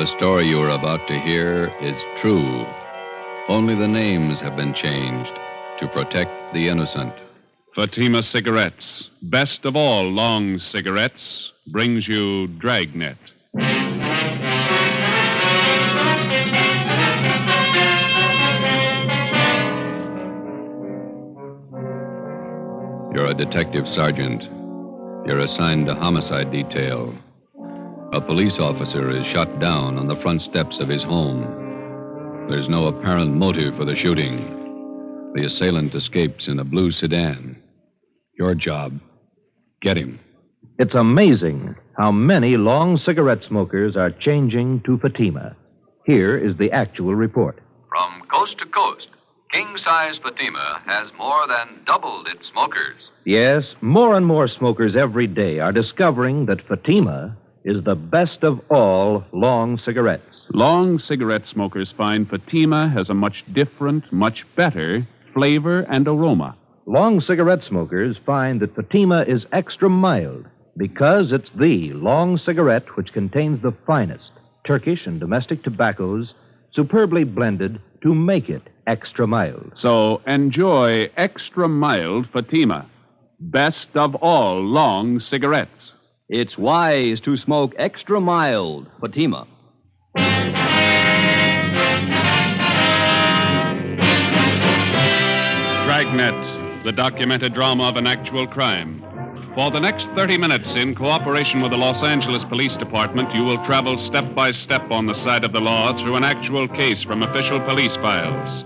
The story you are about to hear is true. Only the names have been changed to protect the innocent. Fatima Cigarettes, best of all long cigarettes, brings you Dragnet. You're a detective sergeant. You're assigned to homicide detail. A police officer is shot down on the front steps of his home. There's no apparent motive for the shooting. The assailant escapes in a blue sedan. Your job, get him. It's amazing how many long cigarette smokers are changing to Fatima. Here is the actual report. From coast to coast, king-size Fatima has more than doubled its smokers. Yes, more and more smokers every day are discovering that Fatima is the best of all long cigarettes. Long cigarette smokers find Fatima has a much different, much better flavor and aroma. Long cigarette smokers find that Fatima is extra mild because it's the long cigarette which contains the finest Turkish and domestic tobaccos superbly blended to make it extra mild. So enjoy extra mild Fatima, best of all long cigarettes. It's wise to smoke extra mild Fatima. Dragnet, the documented drama of an actual crime. For the next 30 minutes, in cooperation with the Los Angeles Police Department, you will travel step by step on the side of the law through an actual case from official police files.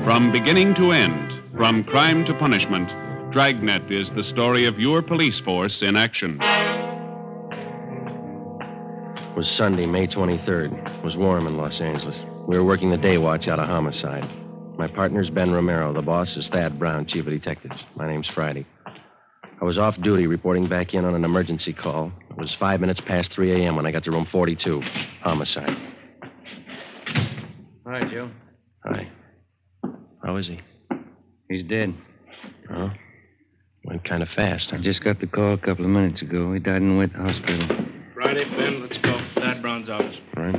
From beginning to end, from crime to punishment, Dragnet is the story of your police force in action. It was Sunday, May 23rd. It was warm in Los Angeles. We were working the day watch out of homicide. My partner's Ben Romero. The boss is Thad Brown, chief of detectives. My name's Friday. I was off duty reporting back in on an emergency call. It was 5 minutes past 3 a.m. when I got to room 42. Homicide. Hi, Joe. Hi. How is he? He's dead. Oh? Went kind of fast, huh? I just got the call a couple of minutes ago. He died in the hospital. Friday, Ben, let's go. Thad Brown's office. Right.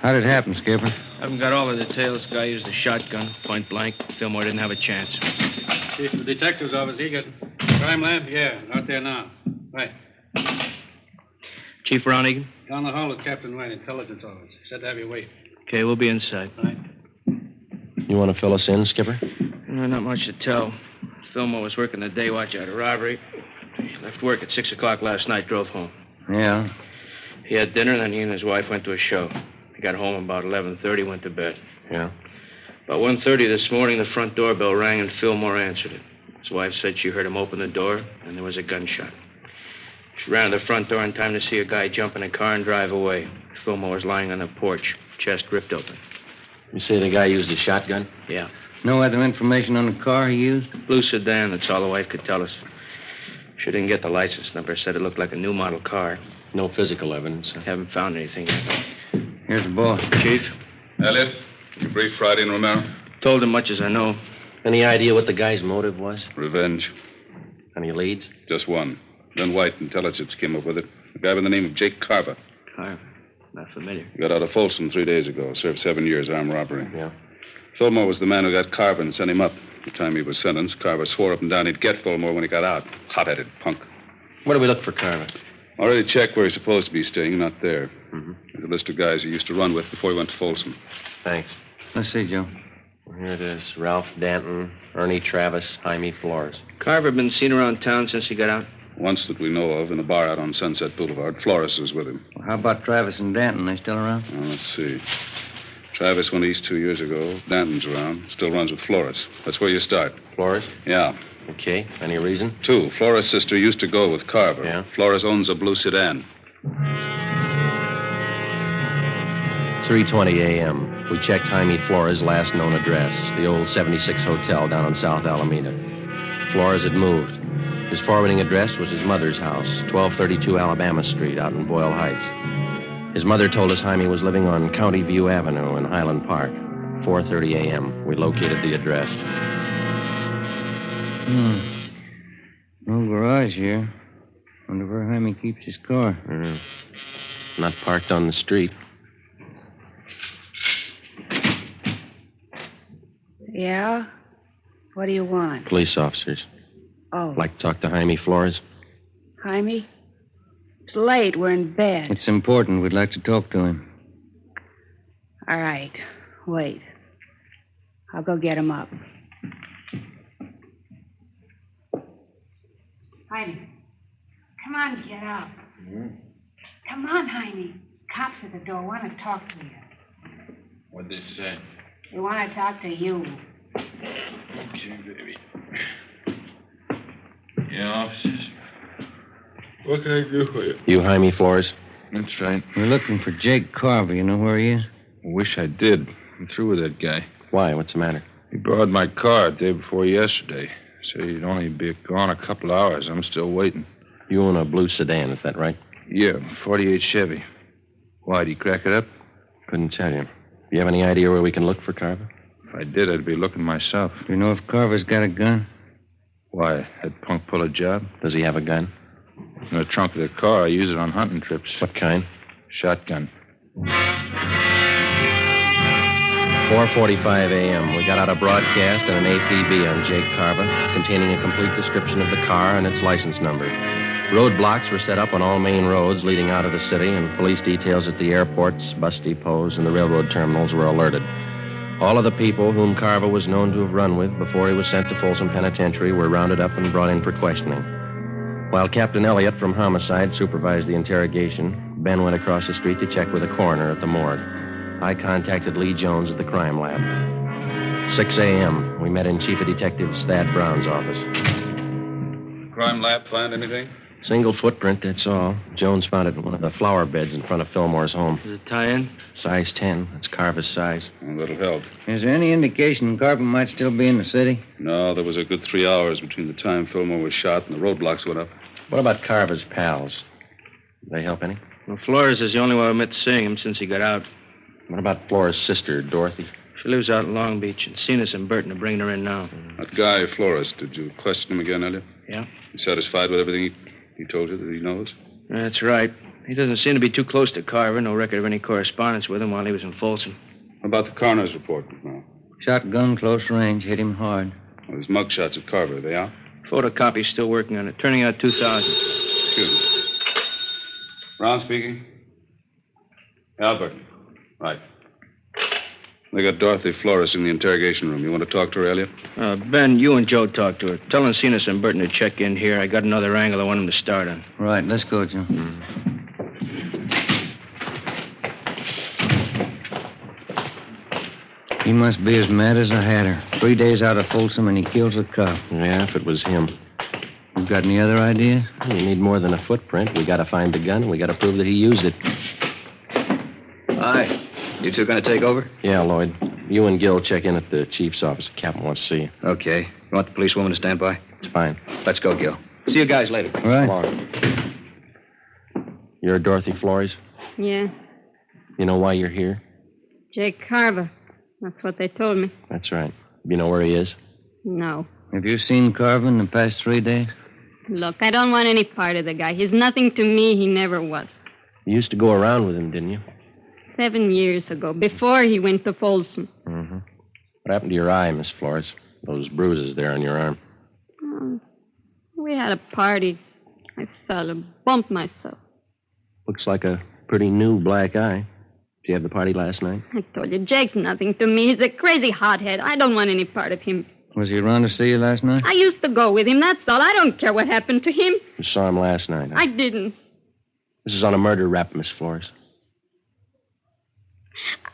How did it happen, Skipper? Haven't got all the details. Guy used a shotgun, point blank. Fillmore didn't have a chance. Chief of the detective's office, he got crime lab? Yeah, out there now. Right. Chief Ron Egan? Down the hall with Captain White, intelligence office. Said to have you wait. Okay, we'll be inside. Right. You want to fill us in, Skipper? No, not much to tell. Fillmore was working the day watch out of robbery. He left work at 6 o'clock last night, drove home. Yeah. He had dinner, then he and his wife went to a show. He got home about 11:30, went to bed. Yeah. About 1:30 this morning, the front doorbell rang and Fillmore answered it. His wife said she heard him open the door, and there was a gunshot. She ran to the front door in time to see a guy jump in a car and drive away. Fillmore was lying on the porch, chest ripped open. You say the guy used a shotgun? Yeah. No other information on the car he used? Blue sedan, that's all the wife could tell us. She didn't get the license number, said it looked like a new model car. No physical evidence. Haven't found anything yet. Here's the boss. Chief? Elliot, you brief Friday and Romero? Told him much as I know. Any idea what the guy's motive was? Revenge. Any leads? Just one. Then White Intelligence came up with it. A guy by the name of Jake Carver. Carver? Not familiar. Got out of Folsom 3 days ago. Served 7 years armed robbery. Yeah. Fillmore was the man who got Carver and sent him up. The time he was sentenced, Carver swore up and down he'd get Fillmore when he got out. Hot-headed punk. Where do we look for Carver? Already checked where he's supposed to be staying. Not there. Mm-hmm. There's a list of guys he used to run with before he went to Folsom. Thanks. Let's see, Joe. Here it is. Ralph Danton, Ernie Travis, Jaime Flores. Carver been seen around town since he got out? Once that we know of, in a bar out on Sunset Boulevard. Flores was with him. Well, how about Travis and Danton? They still around? Well, let's see. Travis went east 2 years ago. Danton's around. Still runs with Flores. That's where you start. Flores? Yeah. Okay. Any reason? 2. Flores' sister used to go with Carver. Yeah. Flores owns a blue sedan. 3:20 a.m. We checked Jaime Flores' last known address, the old 76 Hotel down on South Alameda. Flores had moved. His forwarding address was his mother's house, 1232 Alabama Street out in Boyle Heights. His mother told us Jaime was living on County View Avenue in Highland Park. 4:30 a.m. We located the address. No garage here. Wonder where Jaime keeps his car. Not parked on the street. Yeah? What do you want? Police officers. Oh, Like to talk to Jaime Flores? Jaime? It's late. We're in bed. It's important. We'd like to talk to him. All right. Wait. I'll go get him up. Jaime. Come on, get up. Come on, Jaime. Cops at the door want to talk to you. What'd they say? They want to talk to you. Okay, baby. Yeah, officers. What can I do for you? You Jaime Flores? That's right. We're looking for Jake Carver. You know where he is? Wish I did. I'm through with that guy. Why? What's the matter? He borrowed my car the day before yesterday. Said he'd only be gone a couple hours. I'm still waiting. You own a blue sedan, is that right? Yeah, 48 Chevy. Why'd he crack it up? Couldn't tell you. Do you have any idea where we can look for Carver? If I did, I'd be looking myself. Do you know if Carver's got a gun? Why? That punk pull a job? Does he have a gun? In the trunk of the car. I use it on hunting trips. What kind? Shotgun. 4:45 a.m. We got out a broadcast and an APB on Jake Carver, containing a complete description of the car and its license number. Roadblocks were set up on all main roads leading out of the city, and police details at the airports, bus depots, and the railroad terminals were alerted. All of the people whom Carver was known to have run with before he was sent to Folsom Penitentiary were rounded up and brought in for questioning. While Captain Elliott from Homicide supervised the interrogation, Ben went across the street to check with the coroner at the morgue. I contacted Lee Jones at the crime lab. 6 a.m. We met in Chief of Detectives Thad Brown's office. Crime lab find anything? Single footprint, that's all. Jones found it in one of the flower beds in front of Fillmore's home. Does it tie in? Size 10. That's Carver's size. A little help. Is there any indication Carver might still be in the city? No, there was a good 3 hours between the time Fillmore was shot and the roadblocks went up. What about Carver's pals? Did they help any? Well, Flores is the only one who admits seeing him since he got out. What about Flores' sister, Dorothy? She lives out in Long Beach, and Cenas and Burton are bringing her in now. That guy, Flores, did you question him again, Elliot? Yeah. You satisfied with everything he told you that he knows? That's right. He doesn't seem to be too close to Carver. No record of any correspondence with him while he was in Folsom. How about the coroner's report now? Shotgun, close range, hit him hard. Well, there's mugshots of Carver. Are they out? Photocopy's still working on it. Turning out 2,000. Excuse me. Brown speaking. Albert. Right. They got Dorothy Flores in the interrogation room. You want to talk to her, Elliot? Ben, you and Joe talk to her. Tell Cenas and Burton to check in here. I got another angle I want them to start on. Right, let's go, Joe. He must be as mad as a hatter. 3 days out of Folsom and he kills a cop. Yeah, if it was him. You got any other ideas? We need more than a footprint. We got to find the gun, and we got to prove that he used it. Hi. You two going to take over? Yeah, Lloyd. You and Gil check in at the chief's office. The captain wants to see you. Okay. You want the policewoman to stand by? It's fine. Let's go, Gil. See you guys later. Right. Come on. You're Dorothy Flores? Yeah, You know why you're here? Jake Carver. That's what they told me. That's right. You know where he is? No. Have you seen Carver in the past 3 days? Look, I don't want any part of the guy. He's nothing to me. He never was. You used to go around with him, didn't you? 7 years ago, before he went to Folsom. Mm-hmm. What happened to your eye, Miss Flores? Those bruises there on your arm. We had a party. I fell and bumped myself. Looks like a pretty new black eye. Did you have the party last night? I told you, Jake's nothing to me. He's a crazy hothead. I don't want any part of him. Was he around to see you last night? I used to go with him, that's all. I don't care what happened to him. You saw him last night, huh? I didn't. This is on a murder rap, Miss Flores.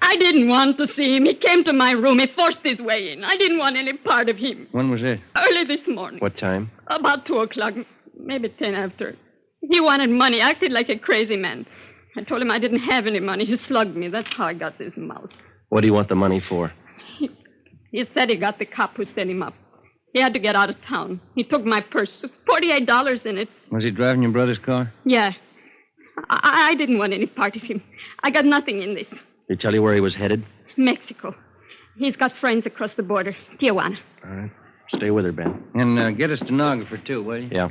I didn't want to see him. He came to my room. He forced his way in. I didn't want any part of him. When was it? Early this morning. What time? About 2 o'clock, maybe 10 after. He wanted money, acted like a crazy man. I told him I didn't have any money. He slugged me. That's how I got this mouse. What do you want the money for? He said he got the cop who set him up. He had to get out of town. He took my purse, $48 in it. Was he driving your brother's car? Yeah. I didn't want any part of him. I got nothing in this. Did he tell you where he was headed? Mexico. He's got friends across the border. Tijuana. All right. Stay with her, Ben. And get a stenographer, too, will you? Yeah.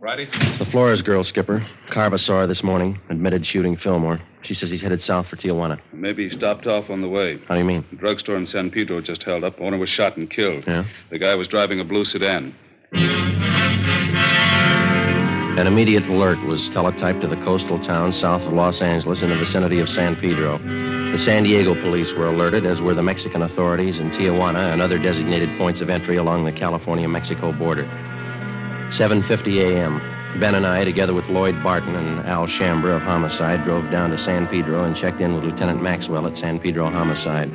Friday? The Flores girl, Skipper. Carver saw her this morning, admitted shooting Fillmore. She says he's headed south for Tijuana. Maybe he stopped off on the way. How do you mean? The drugstore in San Pedro just held up. Owner was shot and killed. Yeah? The guy was driving a blue sedan. An immediate alert was teletyped to the coastal town south of Los Angeles in the vicinity of San Pedro. The San Diego police were alerted, as were the Mexican authorities in Tijuana and other designated points of entry along the California-Mexico border. 7:50 a.m. Ben and I, together with Lloyd Barton and Al Shambra of Homicide, drove down to San Pedro and checked in with Lieutenant Maxwell at San Pedro Homicide.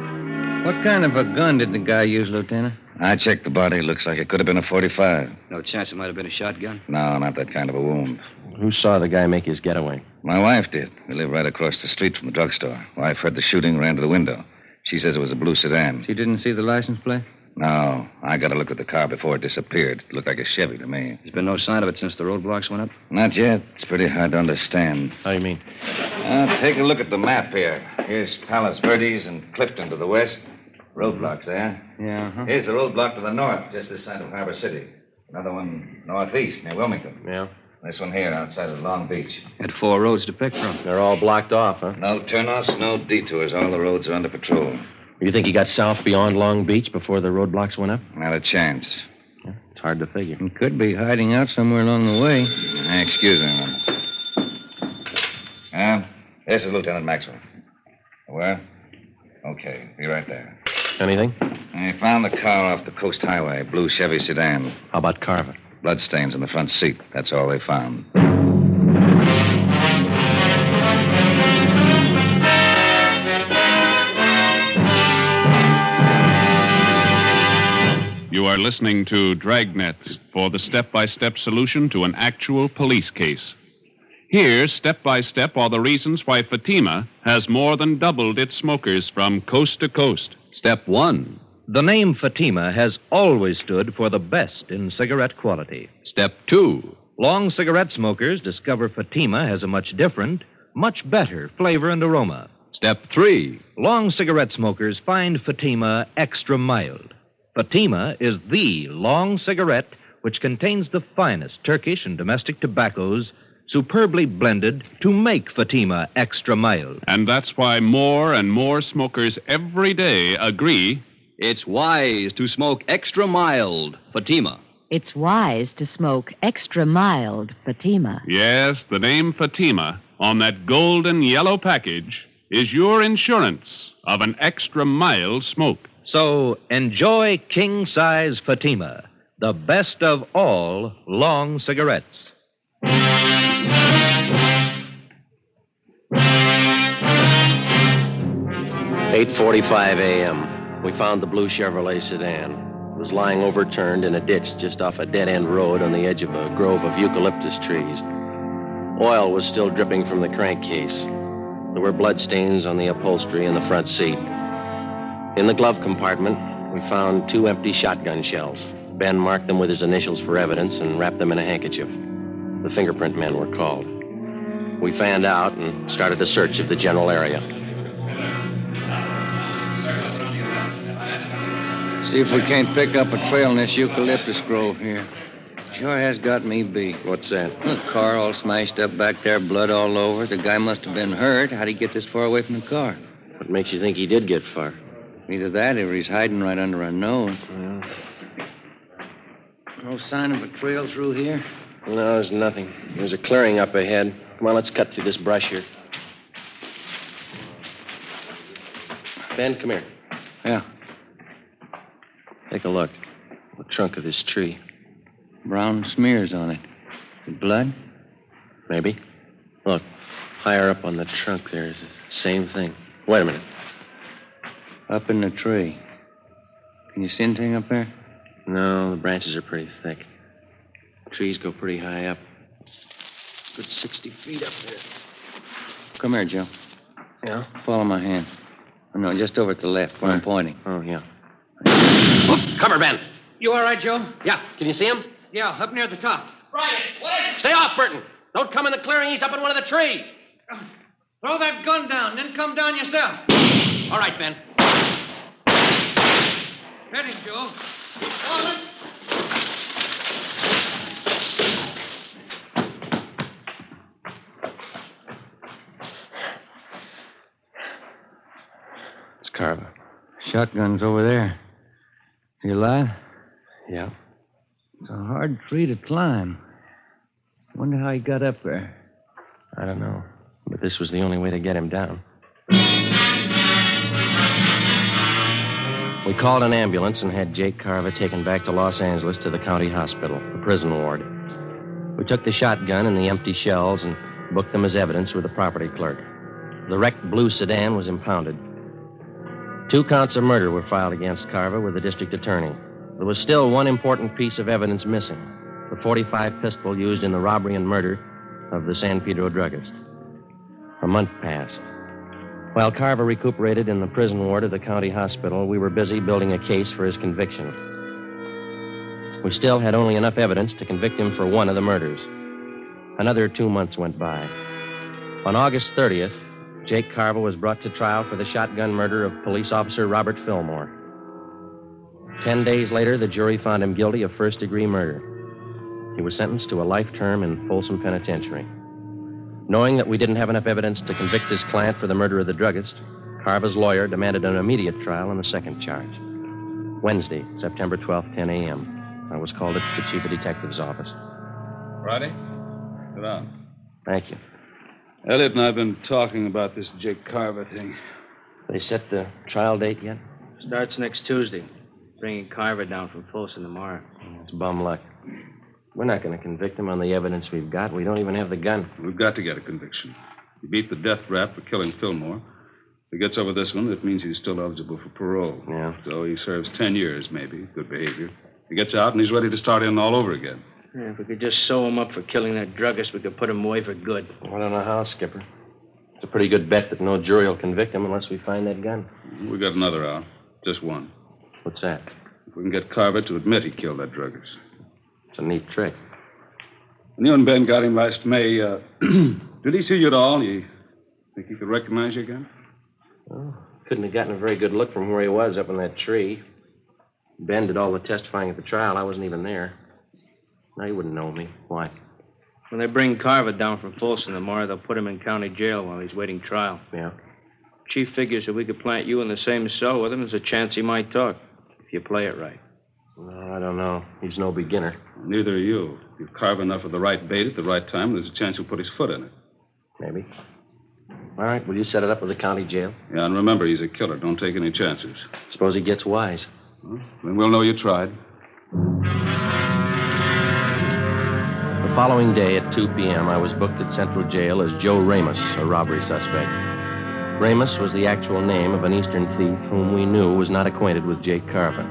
What kind of a gun did the guy use, Lieutenant? I checked the body. Looks like it could have been a .45. No chance it might have been a shotgun? No, not that kind of a wound. Who saw the guy make his getaway? My wife did. We live right across the street from the drugstore. Wife heard the shooting, ran to the window. She says it was a blue sedan. She didn't see the license plate? No. I got a look at the car before it disappeared. It looked like a Chevy to me. There's been no sign of it since the roadblocks went up? Not yet. It's pretty hard to understand. How do you mean? Take a look at the map here. Here's Palos Verdes and Clifton to the west. Roadblocks there. Yeah, uh-huh. Here's the roadblock to the north, just this side of Harbor City. Another one northeast, near Wilmington. Yeah? This one here, outside of Long Beach. Had 4 roads to pick from. They're all blocked off, huh? No turnoffs, no detours. All the roads are under patrol. You think he got south beyond Long Beach before the roadblocks went up? Not a chance. Yeah, it's hard to figure. He could be hiding out somewhere along the way. Excuse me, man. This is Lieutenant Maxwell. Where? Okay, be right there. Anything? I found the car off the Coast Highway, blue Chevy sedan. How about Carver? Bloodstains in the front seat. That's all they found. You are listening to Dragnet for the step-by-step solution to an actual police case. Here, step by step, are the reasons why Fatima has more than doubled its smokers from coast to coast. Step 1. The name Fatima has always stood for the best in cigarette quality. Step 2. Long cigarette smokers discover Fatima has a much different, much better flavor and aroma. Step 3. Long cigarette smokers find Fatima extra mild. Fatima is the long cigarette which contains the finest Turkish and domestic tobaccos superbly blended to make Fatima extra mild. And that's why more and more smokers every day agree it's wise to smoke extra mild Fatima. It's wise to smoke extra mild Fatima. Yes, the name Fatima on that golden yellow package is your insurance of an extra mild smoke. So enjoy king-size Fatima, the best of all long cigarettes. 8:45 a.m. We found the blue Chevrolet sedan. It was lying overturned in a ditch just off a dead-end road on the edge of a grove of eucalyptus trees. Oil was still dripping from the crankcase. There were bloodstains on the upholstery in the front seat. In the glove compartment, we found 2 empty shotgun shells. Ben marked them with his initials for evidence and wrapped them in a handkerchief. The fingerprint men were called. We fanned out and started a search of the general area. See if we can't pick up a trail in this eucalyptus grove here. Sure has got me beat. What's that? The car all smashed up back there, blood all over. The guy must have been hurt. How'd he get this far away from the car? What makes you think he did get far? Either that or he's hiding right under our nose. Well, no sign of a trail through here? no, there's nothing. There's a clearing up ahead. Come on, let's cut through this brush here. Ben, come here. Yeah. Take a look. The trunk of this tree. Brown smears on it. The blood? Maybe. Look, higher up on the trunk there is the same thing. Wait a minute. Up in the tree. Can you see anything up there? No, the branches are pretty thick. Trees go pretty high up. Good 60 feet up there. Come here, Joe. Yeah? Follow my hand. Oh, no, just over to the left where I'm pointing. Oh, yeah. Cover, Ben. You all right, Joe? Yeah. Can you see him? Yeah, up near the top. Right. Stay off, Burton. Don't come in the clearing. He's up in one of the trees. Throw that gun down, then come down yourself. All right, Ben. Hit him, Joe. Keep falling. Carver. Shotgun's over there. You alive? Yeah. It's a hard tree to climb. Wonder how he got up there. I don't know. But this was the only way to get him down. We called an ambulance and had Jake Carver taken back to Los Angeles to the county hospital, the prison ward. We took the shotgun and the empty shells and booked them as evidence with the property clerk. The wrecked blue sedan was impounded. 2 counts of murder were filed against Carver with the district attorney. There was still one important piece of evidence missing, the .45 pistol used in the robbery and murder of the San Pedro druggist. A month passed. While Carver recuperated in the prison ward of the county hospital, we were busy building a case for his conviction. We still had only enough evidence to convict him for one of the murders. Another 2 months went by. On August 30th, Jake Carver was brought to trial for the shotgun murder of police officer Robert Fillmore. 10 days later, the jury found him guilty of first-degree murder. He was sentenced to a life term in Folsom Penitentiary. Knowing that we didn't have enough evidence to convict his client for the murder of the druggist, Carver's lawyer demanded an immediate trial on the second charge. Wednesday, September 12th, 10 a.m. I was called at the chief of detective's office. Friday? Sit down. Thank you. Elliot and I have been talking about this Jake Carver thing. They set the trial date yet? Starts next Tuesday. Bringing Carver down from Folsom tomorrow. It's bum luck. We're not going to convict him on the evidence we've got. We don't even have the gun. We've got to get a conviction. He beat the death rap for killing Fillmore. If he gets over this one, that means he's still eligible for parole. Yeah. So he serves 10 years, maybe. Good behavior. He gets out and he's ready to start in all over again. Yeah, if we could just sew him up for killing that druggist, we could put him away for good. I don't know how, Skipper. It's a pretty good bet that no jury will convict him unless we find that gun. We got another out. Just one. What's that? If we can get Carver to admit he killed that druggist. It's a neat trick. When you and Ben got him last May, did he see you at all? You think he could recognize you again? Well, couldn't have gotten a very good look from where he was up in that tree. Ben did all the testifying at the trial. I wasn't even there. No, he wouldn't know me. Why? When they bring Carver down from Folsom tomorrow, they'll put him in county jail while he's waiting trial. Yeah. Chief figures if we could plant you in the same cell with him, there's a chance he might talk, if you play it right. No, I don't know. He's no beginner. Neither are you. If you carve enough of the right bait at the right time, there's a chance he'll put his foot in it. Maybe. All right, will you set it up with the county jail? Yeah, and remember, he's a killer. Don't take any chances. Suppose he gets wise. Well, then we'll know you tried. The following day at 2 p.m., I was booked at Central Jail as Joe Ramos, a robbery suspect. Ramos was the actual name of an Eastern thief whom we knew was not acquainted with Jake Carver.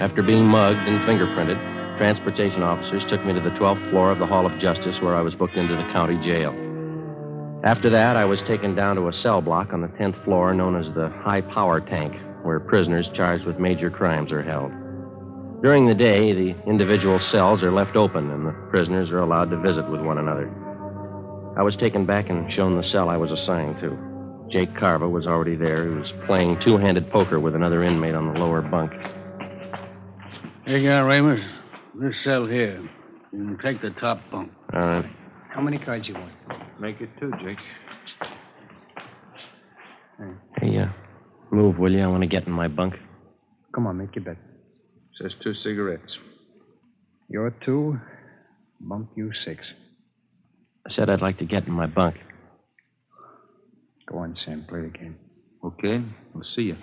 After being mugged and fingerprinted, transportation officers took me to the 12th floor of the Hall of Justice, where I was booked into the county jail. After that, I was taken down to a cell block on the 10th floor known as the High Power Tank, where prisoners charged with major crimes are held. During the day, the individual cells are left open, and the prisoners are allowed to visit with one another. I was taken back and shown the cell I was assigned to. Jake Carver was already there. He was playing two-handed poker with another inmate on the lower bunk. Here you are, Ramos. This cell here. You can take the top bunk. All right. How many cards you want? Make it 2, Jake. Hey, move, will you? I want to get in my bunk. Come on, make your bet. Says 2 cigarettes. You're 2, bump you 6. I said I'd like to get in my bunk. Go on, Sam, play the game. Okay, we'll see you.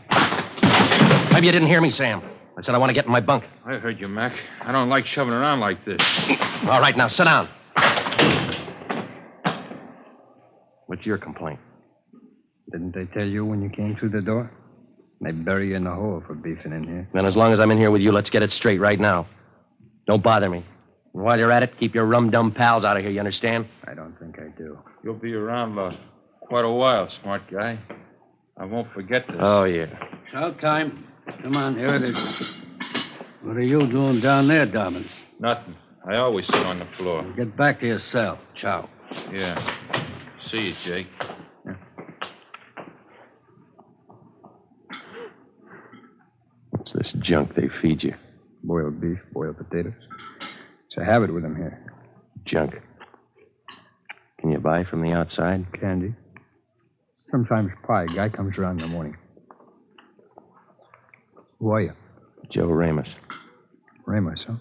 Maybe you didn't hear me, Sam. I said I want to get in my bunk. I heard you, Mac. I don't like shoving around like this. All right, now sit down. What's your complaint? Didn't they tell you when you came through the door? They bury you in the hole for beefing in here. Then as long as I'm in here with you, let's get it straight right now. Don't bother me. And while you're at it, keep your rum-dum pals out of here, you understand? I don't think I do. You'll be around quite a while, smart guy. I won't forget this. Oh, yeah. Shout time. Come on, here it is. What are you doing down there, Dobbins? Nothing. I always sit on the floor. Get back to your cell. Ciao. Yeah. See you, Jake. What's this junk they feed you? Boiled beef, boiled potatoes. It's a habit with them here. Junk. Can you buy from the outside? Candy. Sometimes pie. Guy comes around in the morning. Who are you? Joe Ramos. Ramos, huh?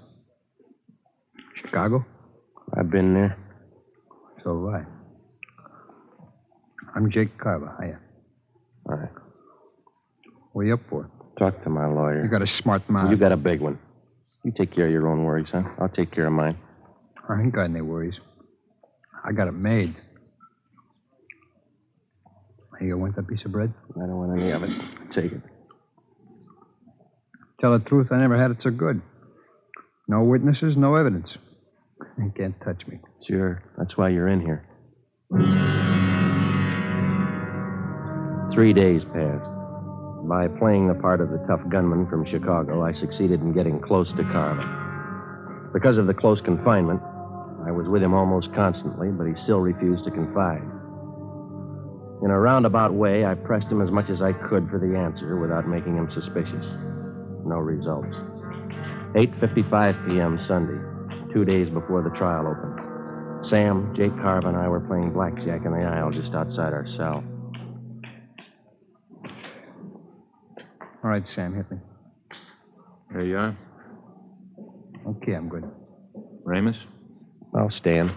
Chicago? I've been there. So have I. I'm Jake Carver. Hiya. All right. What are you up for? Talk to my lawyer. You got a smart mouth. You got a big one. You take care of your own worries, huh? I'll take care of mine. I ain't got any worries. I got it made. Hey, you want that piece of bread? I don't want any of it. Take it. Tell the truth, I never had it so good. No witnesses, no evidence. You can't touch me. Sure. That's why you're in here. 3 days passed. By playing the part of the tough gunman from Chicago, I succeeded in getting close to Carver. Because of the close confinement, I was with him almost constantly, but he still refused to confide. In a roundabout way, I pressed him as much as I could for the answer without making him suspicious. No results. 8:55 p.m. Sunday, 2 days before the trial opened. Sam, Jake Carver, and I were playing blackjack in the aisle just outside our cell. All right, Sam, hit me. There you are. Okay, I'm good. Ramos? I'll stand.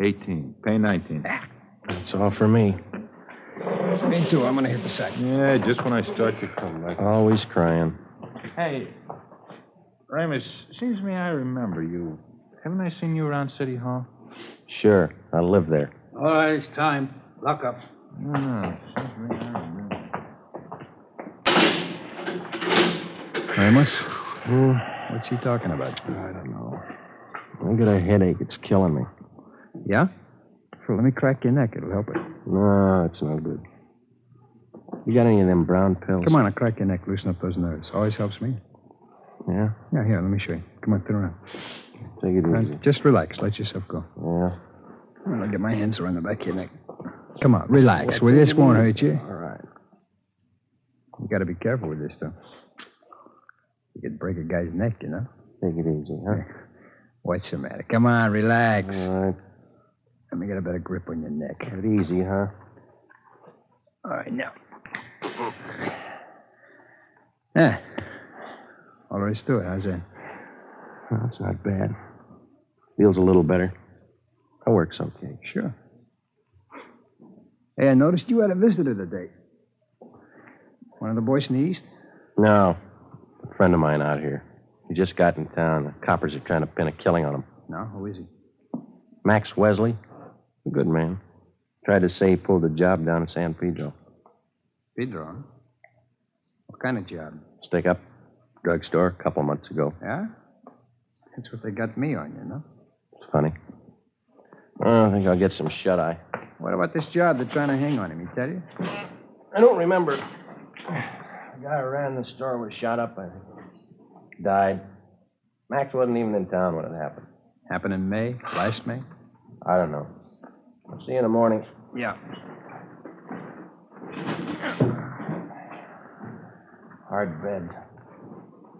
18. Pay 19. That's all for me. Me too. I'm going to hit the sack. Yeah, just when I start to collect. Always crying. Hey, Ramos, seems to me I remember you. Haven't I seen you around City Hall? Sure, I live there. All right, it's time. Lock up. No, seems to me I remember. Ramos? What's he talking about? I don't know. I got a headache. It's killing me. Yeah? Well, let me crack your neck. It'll help it. No, it's no good. You got any of them brown pills? Come on, I'll crack your neck. Loosen up those nerves. Always helps me. Yeah? Yeah, here, let me show you. Come on, turn around. Take it easy. Just relax. Let yourself go. Yeah? I'll get my hands around the back of your neck. Come on, relax. Well, this won't hurt you. All right. You got to be careful with this, though. You could break a guy's neck, you know? Take it easy, huh? What's the matter? Come on, relax. All right. Let me get a better grip on your neck. Take it easy, huh? All right, now. Yeah. All there is to it. How's that? Oh, that's not bad. Feels a little better. That works okay. Sure. Hey, I noticed you had a visitor today. One of the boys in the East? No. A friend of mine out here. He just got in town. The coppers are trying to pin a killing on him. No? Who is he? Max Wesley. A good man. Tried to say he pulled a job down in San Pedro. Pedro, huh? What kind of job? Stick up. Drugstore a couple months ago. Yeah? That's what they got me on, you know? It's funny. I think I'll get some shut-eye. What about this job they're trying to hang on him? He tell you? I don't remember. The guy who ran the store was shot up, I think. Died. Max wasn't even in town when it happened. Happened in May? Last May? I don't know. I'll see you in the morning. Yeah. Hard bed.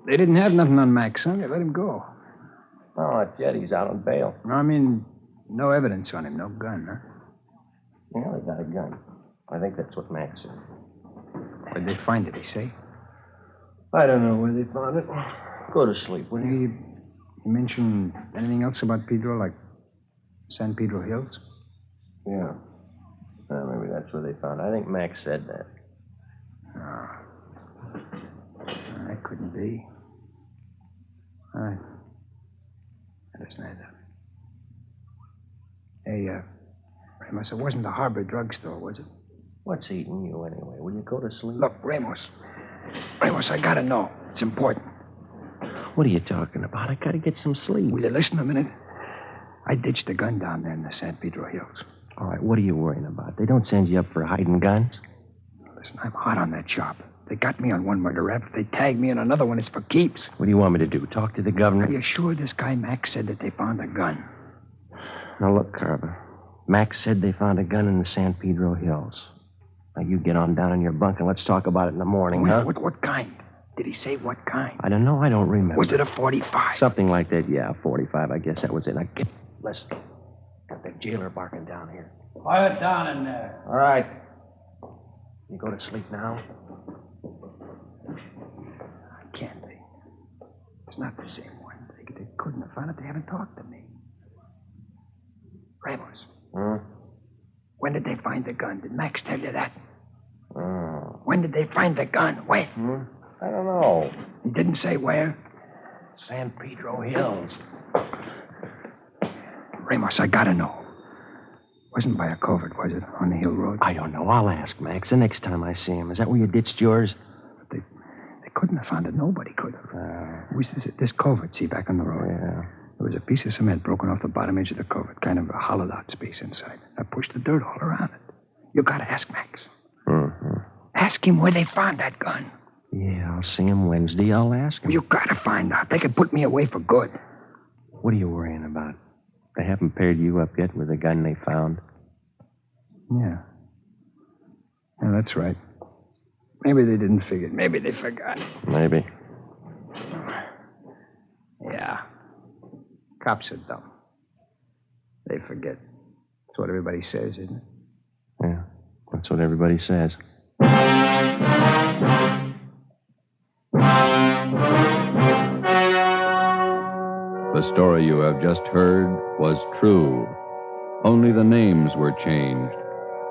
They didn't have nothing on Max, huh? They let him go. Oh, not yet. He's out on bail. No, I mean, no evidence on him. No gun, huh? Yeah, they got a gun. I think that's what Max said. Where'd they find it, he say? I don't know where they found it. Go to sleep, will you? You mentioned anything else about Pedro, like San Pedro Hills? Yeah. Maybe that's where they found it. I think Max said that. No. That couldn't be. All right. That isn't it. Hey, Ramos, it wasn't the Harbor drugstore, was it? What's eating you anyway? Will you go to sleep? Look, Ramos. Ramos, I gotta know. It's important. What are you talking about? I gotta get some sleep. Will you listen a minute? I ditched a gun down there in the San Pedro Hills. All right, what are you worrying about? They don't send you up for hiding guns? Listen, I'm hot on that job. They got me on one murder rap. If they tag me on another one, it's for keeps. What do you want me to do? Talk to the governor? Are you sure this guy Max said that they found a gun? Now, look, Carver. Max said they found a gun in the San Pedro Hills. Now, you get on down in your bunk and let's talk about it in the morning, huh? What kind? Did he say what kind? I don't know. I don't remember. Was it a 45? Something like that, yeah, 45. I guess that was it. Now, listen. Got that jailer barking down here. Quiet down in there. All right. You go to sleep now? it's not the same one. They couldn't have found it. They haven't talked to me. Ramos. When did they find the gun? Did Max tell you that? When did they find the gun? When? I don't know. He didn't say where? San Pedro Hills. Ramos, I gotta know. Wasn't by a covert, was it? On the hill road? I don't know. I'll ask Max the next time I see him. Is that where you ditched yours? They couldn't have found it. Nobody could have. This covert, see, back on the road. Yeah. There was a piece of cement broken off the bottom edge of the covert, kind of a hollowed-out space inside. I pushed the dirt all around it. You gotta ask Max. Ask him where they found that gun. Yeah, I'll see him Wednesday. I'll ask him. You gotta find out. They could put me away for good. What are you worrying about? They haven't paired you up yet with the gun they found? Yeah. Yeah, that's right. Maybe they didn't figure it. Maybe they forgot. Maybe. Yeah. Cops are dumb. They forget. That's what everybody says, isn't it? Yeah, that's what everybody says. The story you have just heard was true. Only the names were changed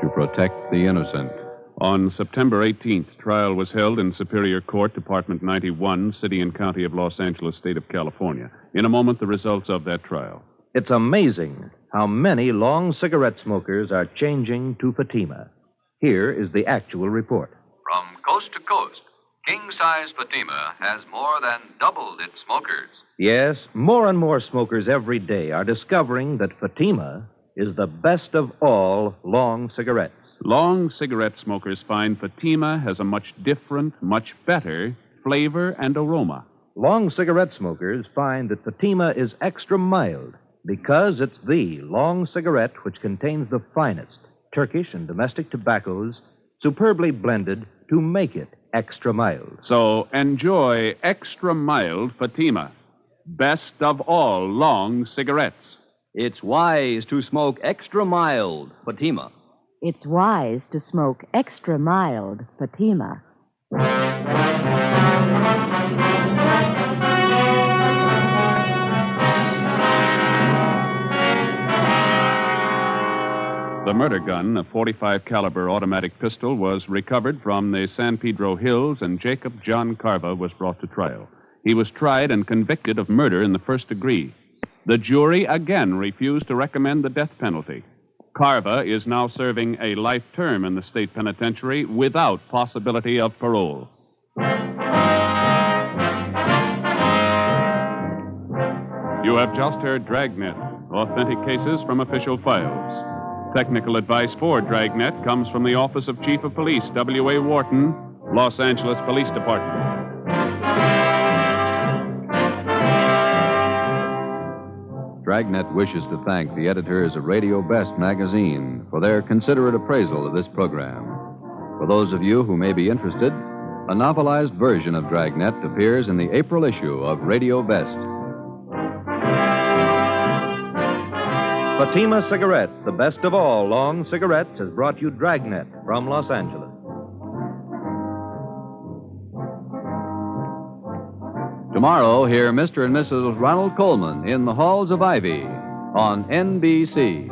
to protect the innocent. On September 18th, trial was held in Superior Court, Department 91, City and County of Los Angeles, State of California. In a moment, the results of that trial. It's amazing how many long cigarette smokers are changing to Fatima. Here is the actual report. From coast to coast, king-size Fatima has more than doubled its smokers. Yes, more and more smokers every day are discovering that Fatima is the best of all long cigarettes. Long cigarette smokers find Fatima has a much different, much better flavor and aroma. Long cigarette smokers find that Fatima is extra mild because it's the long cigarette which contains the finest Turkish and domestic tobaccos superbly blended to make it extra mild. So enjoy extra mild Fatima. Best of all long cigarettes. It's wise to smoke extra mild Fatima. It's wise to smoke extra mild Fatima. The murder gun, a .45 caliber automatic pistol, was recovered from the San Pedro Hills, and Jacob John Carver was brought to trial. He was tried and convicted of murder in the first degree. The jury again refused to recommend the death penalty. Carver is now serving a life term in the state penitentiary without possibility of parole. You have just heard Dragnet, authentic cases from official files. Technical advice for Dragnet comes from the Office of Chief of Police, W.A. Wharton, Los Angeles Police Department. Dragnet wishes to thank the editors of Radio Best magazine for their considerate appraisal of this program. For those of you who may be interested, a novelized version of Dragnet appears in the April issue of Radio Best. Fatima Cigarettes, the best of all long cigarettes, has brought you Dragnet from Los Angeles. Tomorrow, hear Mr. and Mrs. Ronald Coleman in the Halls of Ivy on NBC.